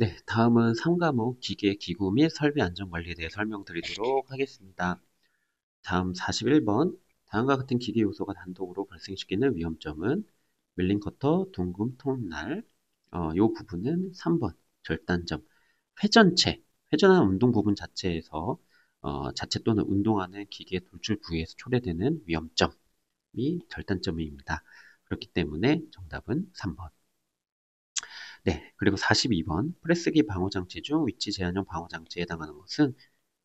네, 다음은 3과목 기계, 기구 및 설비 안전관리에 대해 설명드리도록 하겠습니다. 다음 41번. 다음과 같은 기계 요소가 단독으로 발생시키는 위험점은 밀린 커터, 둥금, 통날. 요 부분은 3번. 절단점. 회전체. 회전하는 운동 부분 자체에서 자체 또는 운동하는 기계 돌출 부위에서 초래되는 위험점이 절단점입니다. 그렇기 때문에 정답은 3번. 네, 그리고 42번 프레스기 방호장치 중 위치 제한형 방호장치에 해당하는 것은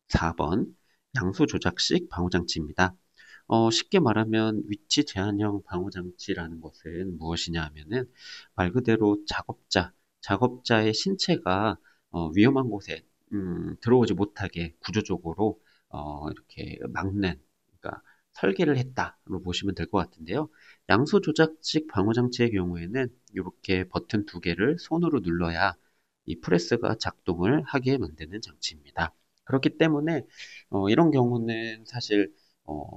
4번 양수 조작식 방호장치입니다. 쉽게 말하면 위치 제한형 방호장치라는 것은 무엇이냐 하면은 말 그대로 작업자의 신체가 위험한 곳에 들어오지 못하게 구조적으로 이렇게 막는, 그러니까 설계를 했다로 보시면 될 것 같은데요. 양수 조작식 방호장치의 경우에는 이렇게 버튼 두 개를 손으로 눌러야 이 프레스가 작동을 하게 만드는 장치입니다. 그렇기 때문에 이런 경우는 사실 어,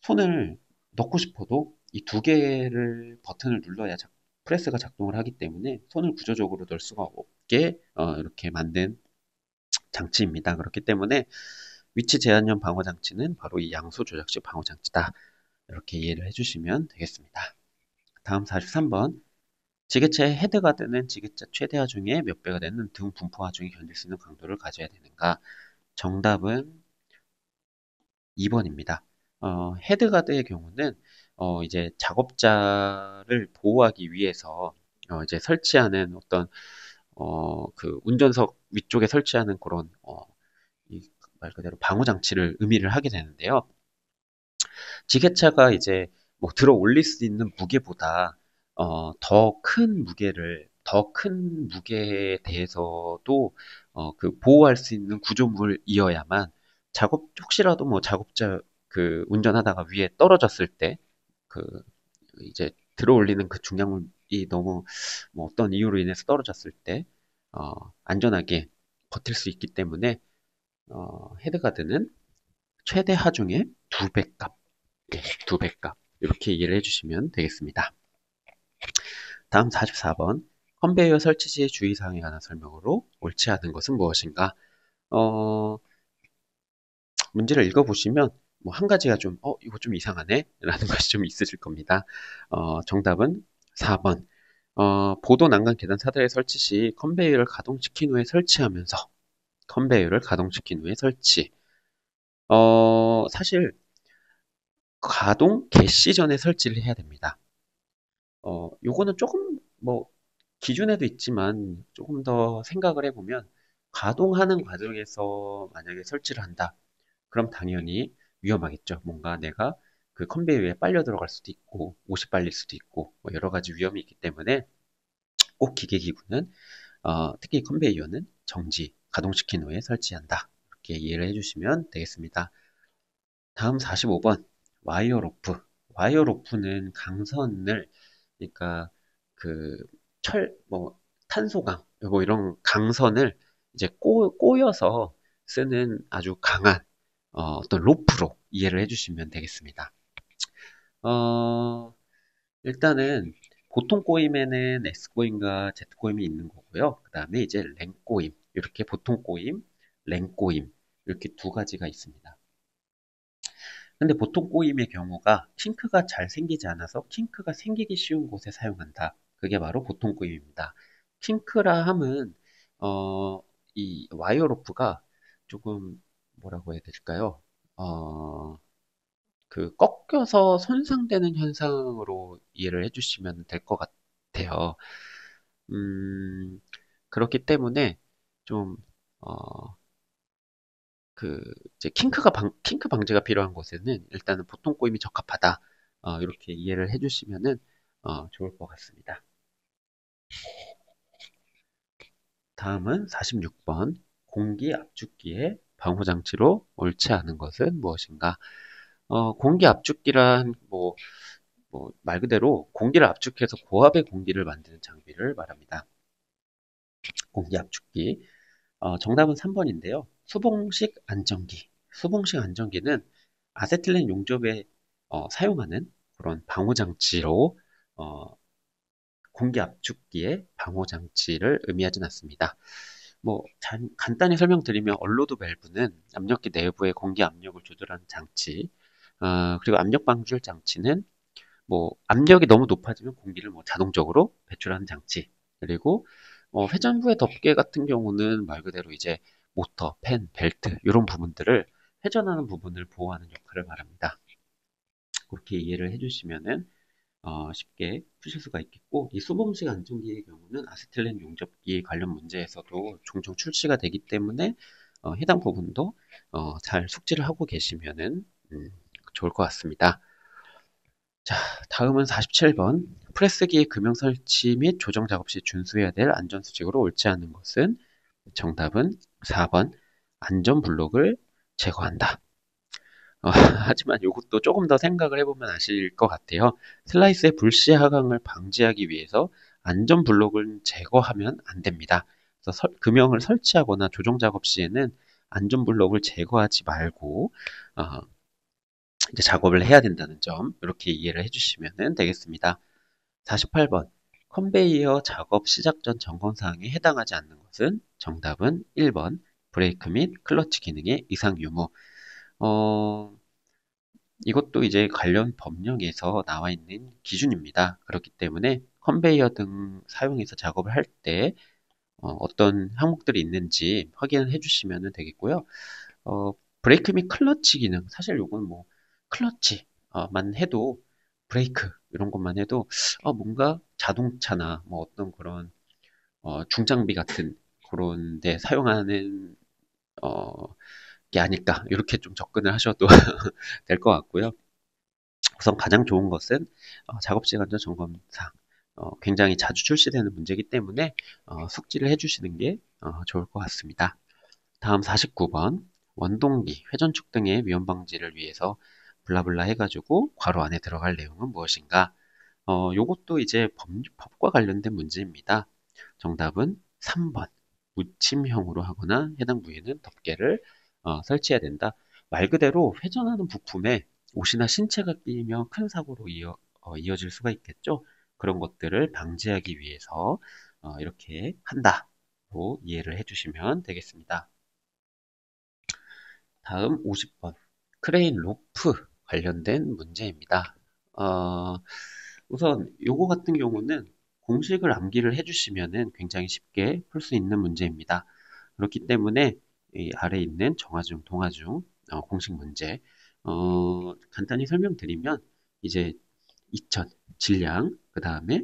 손을 넣고 싶어도 이 두 개를 버튼을 눌러야 프레스가 작동을 하기 때문에 손을 구조적으로 넣을 수가 없게 이렇게 만든 장치입니다. 그렇기 때문에 위치 제한형 방어 장치는 바로 이 양수 조작식 방어 장치다. 이렇게 이해를 해주시면 되겠습니다. 다음 43번. 지게차의 헤드가드는 지게차 최대하 중에 몇 배가 되는 등 분포 하중이 견딜 수 있는 강도를 가져야 되는가? 정답은 2번입니다. 헤드가드의 경우는 이제 작업자를 보호하기 위해서 이제 설치하는 어떤 그 운전석 위쪽에 설치하는 그런 말 그대로 방호 장치를 의미를 하게 되는데요. 지게차가 이제 뭐 들어 올릴 수 있는 무게보다 더 큰 무게에 대해서도 그 보호할 수 있는 구조물이어야만 혹시라도 뭐 작업자 그 운전하다가 위에 떨어졌을 때 그 이제 들어 올리는 그 중량이 너무 뭐 어떤 이유로 인해서 떨어졌을 때 안전하게 버틸 수 있기 때문에 헤드가드는 최대 하중의 두 배 값, 네, 두 배 값. 이렇게 이해를 해주시면 되겠습니다. 다음 44번. 컨베이어 설치 시의 주의사항에 관한 설명으로 옳지 않은 것은 무엇인가? 어, 문제를 읽어보시면 뭐 한 가지가 좀, 이거 좀 이상하네? 라는 것이 좀 있으실 겁니다. 정답은 4번. 보도 난간 계단 사다리 설치 시 컨베이어를 가동시킨 후에 설치. 사실 가동 개시 전에 설치를 해야 됩니다. 요거는 조금 뭐 기준에도 있지만 조금 더 생각을 해보면 가동하는 과정에서 만약에 설치를 한다. 그럼 당연히 위험하겠죠. 뭔가 내가 그 컨베이어에 빨려 들어갈 수도 있고 옷이 빨릴 수도 있고 뭐 여러 가지 위험이 있기 때문에 꼭 기계기구는 특히 컨베이어는 가동시킨 후에 설치한다. 이렇게 이해를 해주시면 되겠습니다. 다음 45번 와이어 로프. 와이어 로프는 강선을 그러니까 그 뭐 탄소강 뭐 이런 강선을 이제 꼬여서 쓰는 아주 강한 어떤 로프로 이해를 해주시면 되겠습니다. 어, 일단은 보통 꼬임에는 S 꼬임과 Z 꼬임이 있는 거고요. 그 다음에 이제 랭 꼬임 이렇게 보통 꼬임, 랭 꼬임 이렇게 두 가지가 있습니다. 근데 보통 꼬임의 경우가 킹크가 잘 생기지 않아서 킹크가 생기기 쉬운 곳에 사용한다. 그게 바로 보통 꼬임입니다. 킹크라 함은 이 와이어 로프가 조금 뭐라고 해야 될까요? 어, 그 꺾여서 손상되는 현상으로 이해를 해주시면 될 것 같아요. 음, 그렇기 때문에 좀 어, 그 이제 킹크 방지가 필요한 곳에는 일단은 보통 꼬임이 적합하다. 이렇게 이해를 해주시면은 좋을 것 같습니다. 다음은 46번. 공기 압축기의 방호 장치로 옳지 않은 것은 무엇인가? 공기 압축기란 말 그대로 공기를 압축해서 고압의 공기를 만드는 장비를 말합니다. 공기 압축기. 정답은 3번인데요. 수봉식 안정기는 아세틸렌 용접에 사용하는 그런 방호 장치로 공기 압축기의 방호 장치를 의미하진 않습니다. 간단히 설명드리면 얼로드 밸브는 압력기 내부의 공기 압력을 조절하는 장치, 그리고 압력 방출 장치는 압력이 너무 높아지면 공기를 자동적으로 배출하는 장치. 그리고 회전부의 덮개 같은 경우는 말 그대로 이제 모터, 팬, 벨트 이런 부분들을 회전하는 부분을 보호하는 역할을 말합니다. 그렇게 이해를 해주시면은 쉽게 푸실 수가 있겠고, 이 수범식 안전기의 경우는 아세틸렌 용접기 관련 문제에서도 종종 출시가 되기 때문에 해당 부분도 잘 숙지를 하고 계시면은 좋을 것 같습니다. 자, 다음은 47번. 프레스기의 금형 설치 및 조정 작업 시 준수해야 될 안전수칙으로 옳지 않은 것은 정답은 4번. 안전 블록을 제거한다. 하지만 이것도 조금 더 생각을 해보면 아실 것 같아요. 슬라이스의 불시 하강을 방지하기 위해서 안전 블록을 제거하면 안 됩니다. 그래서 금형을 설치하거나 조정 작업 시에는 안전 블록을 제거하지 말고 어, 이제 작업을 해야 된다는 점 이렇게 이해를 해주시면 되겠습니다. 48번. 컨베이어 작업 시작 전 점검 사항에 해당하지 않는 것은 정답은 1번. 브레이크 및 클러치 기능의 이상 유무. 어, 이것도 이제 관련 법령에서 나와 있는 기준입니다. 그렇기 때문에 컨베이어 등 사용해서 작업을 할 때 떤 항목들이 있는지 확인을 해주시면 되겠고요. 브레이크 및 클러치 기능, 사실 요건 클러치만 해도 브레이크 이런 것만 해도 뭔가 자동차나 어떤 그런 중장비 같은 그런 데 사용하는 어, 게 아닐까 이렇게 좀 접근을 하셔도 될 것 같고요. 우선 가장 좋은 것은 작업 시간 전 점검상 굉장히 자주 출시되는 문제이기 때문에 숙지를 해주시는 게 좋을 것 같습니다. 다음 49번. 원동기, 회전축 등의 위험 방지를 위해서 블라블라 해가지고 괄호 안에 들어갈 내용은 무엇인가? 요것도 이제 법과 관련된 문제입니다. 정답은 3번. 무침형으로 하거나 해당 부위는 덮개를 설치해야 된다. 말 그대로 회전하는 부품에 옷이나 신체가 끼이며 큰 사고로 이어질 수가 있겠죠. 그런 것들을 방지하기 위해서 이렇게 한다고 이해를 해주시면 되겠습니다. 다음 50번. 크레인 로프 관련된 문제입니다. 어, 우선 요거 같은 경우는 공식을 암기를 해주시면은 굉장히 쉽게 풀 수 있는 문제입니다. 그렇기 때문에 이 아래에 있는 정하중, 동하중 공식 문제 간단히 설명드리면 이제 2000 질량 그 다음에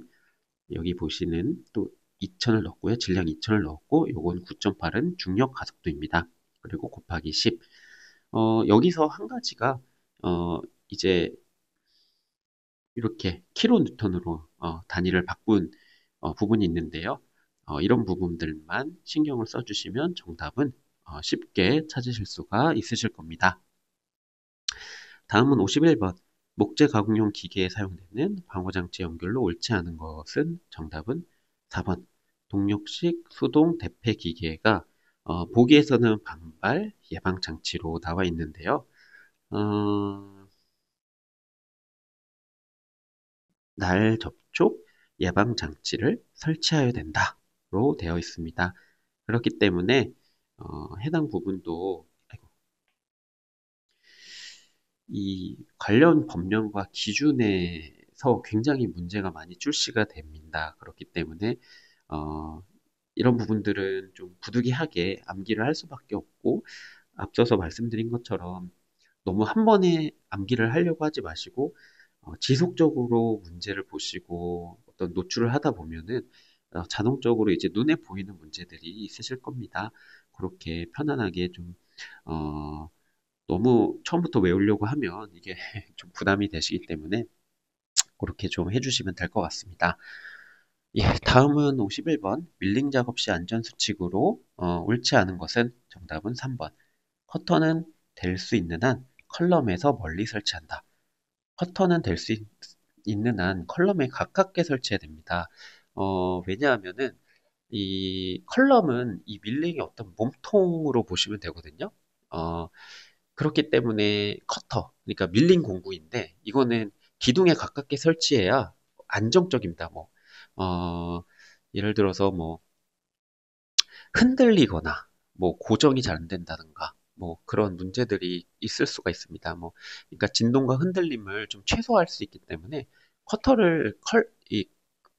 여기 보시는 또 2000을 넣었고요. 질량 2000을 넣었고 요건 9.8은 중력 가속도입니다. 그리고 곱하기 10 여기서 한 가지가 이제 이렇게 킬로뉴턴으로 단위를 바꾼 부분이 있는데요. 이런 부분들만 신경을 써주시면 정답은 쉽게 찾으실 수가 있으실 겁니다. 다음은 51번. 목재 가공용 기계에 사용되는 방호장치 연결로 옳지 않은 것은 정답은 4번. 동력식 수동 대패 기계가 보기에서는 반발 예방장치로 나와 있는데요. 어, 날 접촉 예방 장치를 설치해야 된다로 되어 있습니다. 그렇기 때문에 해당 부분도 이 관련 법령과 기준에서 굉장히 문제가 많이 출시가 됩니다. 그렇기 때문에 어, 이런 부분들은 좀 부득이하게 암기를 할 수밖에 없고 앞서서 말씀드린 것처럼 너무 한 번에 암기를 하려고 하지 마시고 지속적으로 문제를 보시고 어떤 노출을 하다 보면은 자동적으로 이제 눈에 보이는 문제들이 있으실 겁니다. 그렇게 편안하게 좀 어, 너무 처음부터 외우려고 하면 이게 좀 부담이 되시기 때문에 그렇게 좀 해주시면 될 것 같습니다. 예, 다음은 51번. 밀링 작업 시 안전수칙으로 옳지 않은 것은 정답은 3번. 커터는 될 수 있는 한 컬럼에서 멀리 설치한다. 커터는 될 수 있는 한 컬럼에 가깝게 설치해야 됩니다. 왜냐하면은 이 컬럼은 이 밀링의 어떤 몸통으로 보시면 되거든요. 어, 그렇기 때문에 커터, 그러니까 밀링 공구인데 이거는 기둥에 가깝게 설치해야 안정적입니다. 어, 예를 들어서 흔들리거나 뭐 고정이 잘 안 된다든가 뭐 그런 문제들이 있을 수가 있습니다. 뭐 그러니까 진동과 흔들림을 좀 최소화할 수 있기 때문에 커터를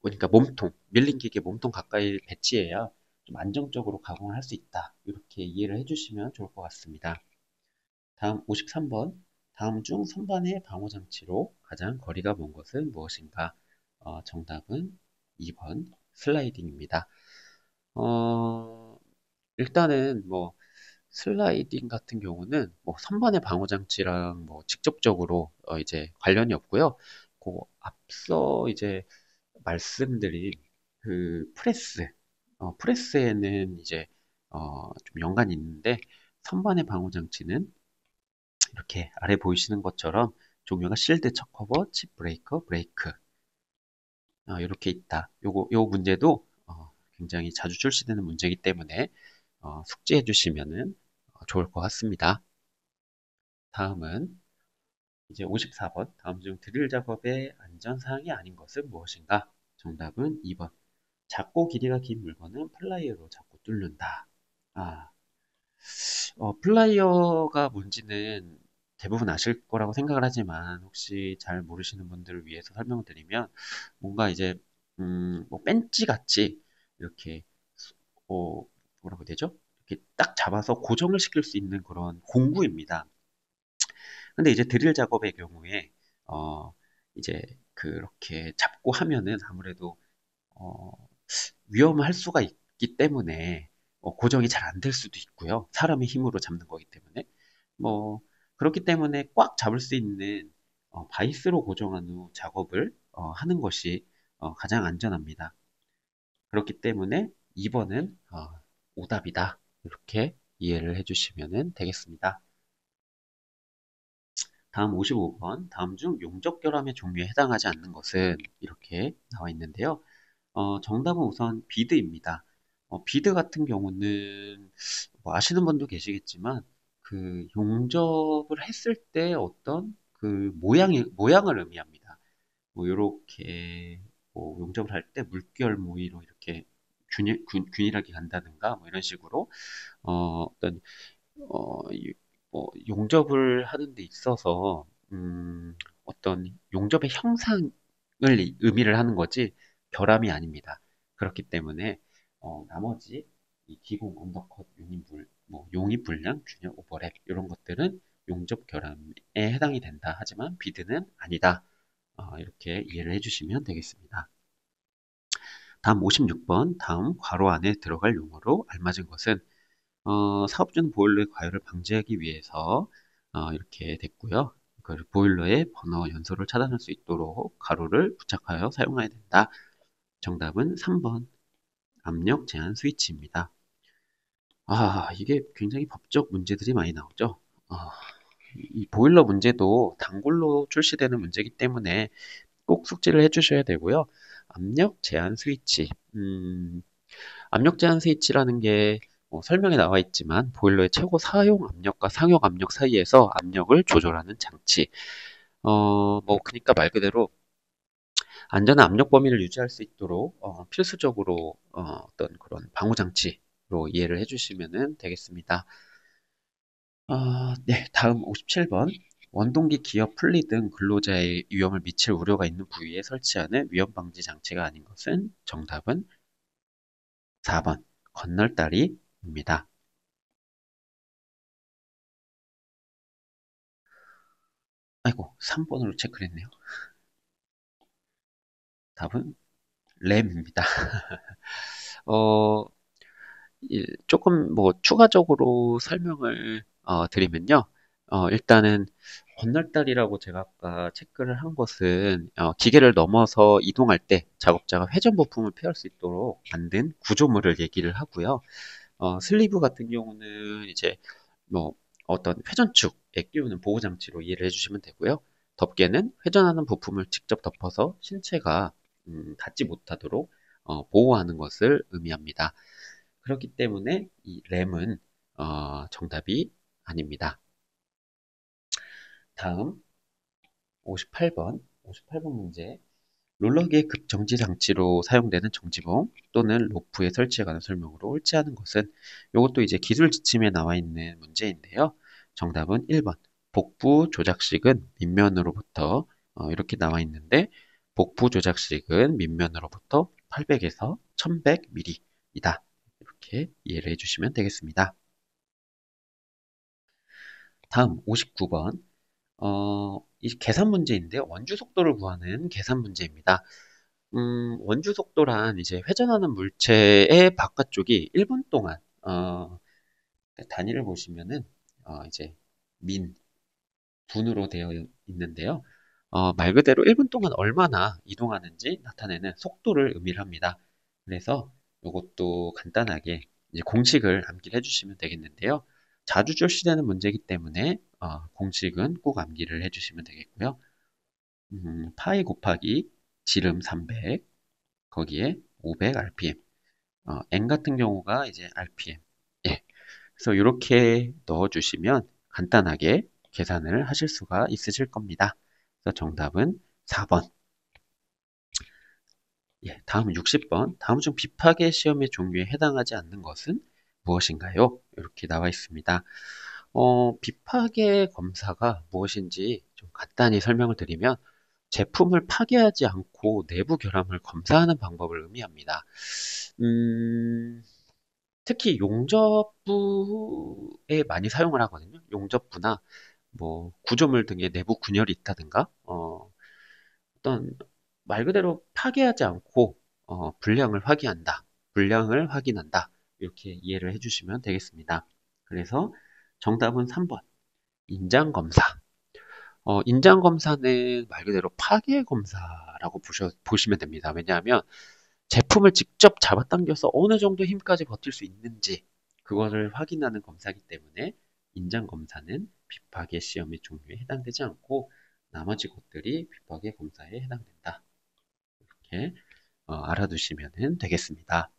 그러니까 몸통, 밀린 기계 몸통 가까이 배치해야 좀 안정적으로 가공을 할 수 있다. 이렇게 이해를 해주시면 좋을 것 같습니다. 다음 53번. 다음 중 선반의 방호 장치로 가장 거리가 먼 것은 무엇인가? 정답은 2번 슬라이딩입니다. 어, 일단은 뭐 슬라이딩 같은 경우는 뭐 선반의 방호 장치랑 뭐 직접적으로 이제 관련이 없고요. 그 앞서 이제 말씀드린 그 프레스에는 이제 좀 연관이 있는데 선반의 방호 장치는 이렇게 아래 보이시는 것처럼 종류가 실드, 척커버, 칩 브레이커, 브레이크 이렇게 있다. 요 문제도 굉장히 자주 출시되는 문제이기 때문에 숙지해 주시면은 좋을 것 같습니다. 다음은 이제 54번. 다음 중 드릴 작업의 안전사항이 아닌 것은 무엇인가? 정답은 2번. 작고 길이가 긴 물건은 플라이어로 자꾸 뚫는다. 아, 플라이어가 뭔지는 대부분 아실 거라고 생각을 하지만 혹시 잘 모르시는 분들을 위해서 설명을 드리면 뭔가 이제 뭐 벤치 같이 이렇게 어, 뭐라고 해야 되죠? 이렇게 딱 잡아서 고정을 시킬 수 있는 그런 공구입니다. 근데 이제 드릴 작업의 경우에 어, 이제 그렇게 잡고 하면은 아무래도 어, 위험할 수가 있기 때문에 고정이 잘 안 될 수도 있고요. 사람의 힘으로 잡는 거기 때문에 뭐 그렇기 때문에 꽉 잡을 수 있는 바이스로 고정한 후 작업을 하는 것이 가장 안전합니다. 그렇기 때문에 2번은 오답이다. 이렇게 이해를 해주시면 되겠습니다. 다음 55번. 다음 중 용접 결함의 종류에 해당하지 않는 것은 이렇게 나와 있는데요. 정답은 우선 비드입니다. 비드 같은 경우는 뭐 아시는 분도 계시겠지만 그 용접을 했을 때 어떤 그 모양을 의미합니다. 뭐 요렇게 뭐 용접을 할 때 물결 모이로 이렇게 균일하게 간다든가 뭐 이런 식으로 어떤 뭐 용접을 하는 데 있어서 어떤 용접의 형상을 의미를 하는 거지 결함이 아닙니다. 그렇기 때문에 나머지 이 기공, 언더컷, 용입 불량, 균열, 오버랩 이런 것들은 용접 결함에 해당이 된다. 하지만 비드는 아니다. 이렇게 이해를 해주시면 되겠습니다. 다음 56번. 다음 괄호 안에 들어갈 용어로 알맞은 것은 사업주는 보일러의 과열을 방지하기 위해서 이렇게 됐고요. 그 보일러의 번호 연소를 차단할 수 있도록 가로를 부착하여 사용해야 된다. 정답은 3번 압력 제한 스위치입니다. 이게 굉장히 법적 문제들이 많이 나오죠. 이 보일러 문제도 단골로 출시되는 문제이기 때문에 꼭 숙지를 해주셔야 되고요. 압력 제한 스위치. 압력 제한 스위치라는 게 설명에 나와 있지만 보일러의 최고 사용 압력과 상용 압력 사이에서 압력을 조절하는 장치. 뭐 그러니까 말 그대로 안전한 압력 범위를 유지할 수 있도록 필수적으로 어떤 그런 방호 장치로 이해를 해주시면 되겠습니다. 네, 다음 57번. 원동기 기어 풀리 등 근로자의 위험을 미칠 우려가 있는 부위에 설치하는 위험 방지 장치가 아닌 것은 정답은 4번 건널다리입니다. 아이고, 3번으로 체크를 했네요. 답은 램입니다. 어, 조금 뭐 추가적으로 설명을 드리면요. 일단은 건널다리라고 제가 아까 체크를 한 것은 기계를 넘어서 이동할 때 작업자가 회전 부품을 피할 수 있도록 만든 구조물을 얘기를 하고요. 슬리브 같은 경우는 이제 뭐 어떤 회전축에 끼우는 보호 장치로 이해를 해주시면 되고요. 덮개는 회전하는 부품을 직접 덮어서 신체가 닿지 못하도록 보호하는 것을 의미합니다. 그렇기 때문에 이 램은 정답이 아닙니다. 다음 58번 문제. 롤러기의 급정지 장치로 사용되는 정지봉 또는 로프에 설치에 관한 설명으로 옳지 않은 것은 이것도 이제 기술 지침에 나와 있는 문제인데요. 정답은 1번. 복부 조작식은 밑면으로부터 이렇게 나와 있는데 복부 조작식은 밑면으로부터 800에서 1100mm이다. 이렇게 이해를 해주시면 되겠습니다. 다음 59번. 이 계산 문제인데 원주 속도를 구하는 계산 문제입니다. 원주 속도란 이제 회전하는 물체의 바깥쪽이 1분 동안 단위를 보시면은 이제 민, 분으로 되어 있는데요. 말 그대로 1분 동안 얼마나 이동하는지 나타내는 속도를 의미를 합니다. 그래서 이것도 간단하게 이제 공식을 암기를 해주시면 되겠는데요. 자주 출시되는 문제이기 때문에 공식은 꼭 암기를 해주시면 되겠고요. 파이 곱하기 지름 300 거기에 500 RPM N 같은 경우가 이제 RPM 예. 그래서 이렇게 넣어주시면 간단하게 계산을 하실 수가 있으실 겁니다. 그래서 정답은 4번. 예, 다음 60번. 다음 중 비파계 시험의 종류에 해당하지 않는 것은 무엇인가요? 이렇게 나와 있습니다. 비파계 검사가 무엇인지 좀 간단히 설명을 드리면 제품을 파괴하지 않고 내부 결함을 검사하는 방법을 의미합니다. 음, 특히 용접부에 많이 사용을 하거든요. 용접부나 뭐 구조물 등의 내부 균열이 있다든가 어떤 말 그대로 파괴하지 않고 불량을 확인한다. 불량을 확인한다. 이렇게 이해를 해주시면 되겠습니다. 그래서 정답은 3번 인장검사. 인장검사는 말 그대로 파괴검사라고 보시면 됩니다. 왜냐하면 제품을 직접 잡아당겨서 어느 정도 힘까지 버틸 수 있는지 그거를 확인하는 검사이기 때문에 인장검사는 비파괴 시험의 종류에 해당되지 않고 나머지 것들이 비파괴 검사에 해당된다. 이렇게 알아두시면 되겠습니다.